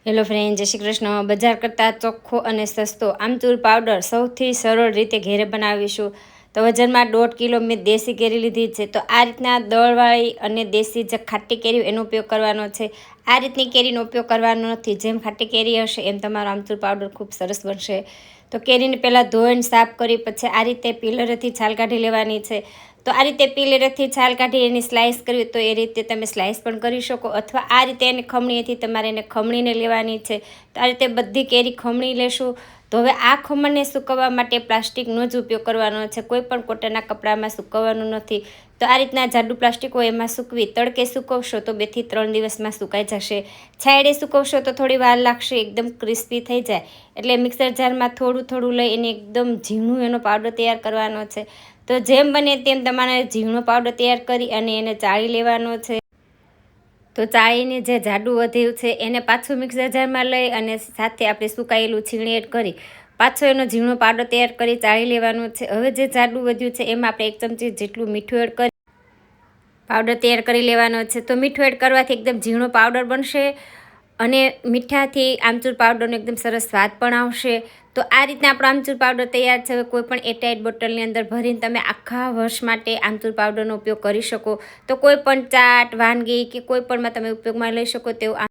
Hello friend, જય શ્રી કૃષ્ણ. બજાર કરતાં ચોખ્ખો અને સસ્તો આમચૂર પાવડર સૌથી સરળ રીતે ઘેરે બનાવીશું. તો વજનમાં 1.5 કિલો મેં દેશી કેરી લીધી છે. તો આ રીતના દળવાળી અને દેશી જે ખાટી કેરી એનો ઉપયોગ કરવાનો છે. આ રીતની કેરીનો ઉપયોગ કરવાનો નથી. જેમ ખાટી કેરી હશે એમ તમારો આમચૂર પાવડર ખૂબ સરસ બનશે. તો કેરીને પહેલાં ધોઈને સાફ કરી પછી આ રીતે પીલરેથી છાલ કાઢી લેવાની છે. તો આ રીતે પીલરેથી છાલ કાઢી એની સ્લાઇસ કરવી તો એ રીતે તમે સ્લાઇસ પણ કરી શકો, અથવા આ રીતે એને ખમણીથી તમારે એને ખમણીને લેવાની છે. તો આ રીતે બધી કેરી ખમણી લેશું. તો હવે આ ખમણને સૂકવવા માટે પ્લાસ્ટિકનો જ ઉપયોગ કરવાનો છે. કોઈ પણ કોટનના કપડામાં સૂકવવાનું નથી. તો આ રીતના જાડું પ્લાસ્ટિક હોય એમાં સૂકવી તડકે સૂકવશો તો 2 થી 3 દિવસમાં સુકાઈ જશે. છાંયડે સૂકવશો તો થોડી વાર લાગશે, એકદમ ક્રિસ્પી થઈ જાય. એટલે મિક્સર જારમાં થોડું થોડું લઈ એને એકદમ ઝીણું એનો પાવડર તૈયાર કરવાનો છે. તો જેમ બને તેમ તમારે ઝીણો પાવડર તૈયાર કરી અને એને ચાળી લેવાનો છે. તો ચાળીને જે જાડું વધ્યું છે એને પાછું મિક્સર જારમાં લઈ અને સાથે આપણે સુકાયેલું છીણી એડ કરી પાછો એનો ઝીણો પાવડર તૈયાર કરી ચાળી લેવાનો છે. હવે જે જાડું વધ્યું છે એમાં આપણે 1 ચમચી જેટલું મીઠું એડ કરી પાવડર તૈયાર કરી લેવાનો છે. તો મીઠું એડ કરવાથી એકદમ ઝીણો પાવડર બનશે અને મીઠાથી આમચૂર પાવડરનો એકદમ સરસ સ્વાદ પણ આવશે. તો આ રીતના આપણો આમચૂર પાવડર તૈયાર છે. કોઈ પણ એરટાઇટ બોટલની અંદર ભરીને તમે આખા વર્ષ માટે આમચૂર પાવડરનો ઉપયોગ કરી શકો. તો કોઈ પણ ચાટ, વાનગી કે કોઈ પણમાં તમે ઉપયોગમાં લઈ શકો તેવું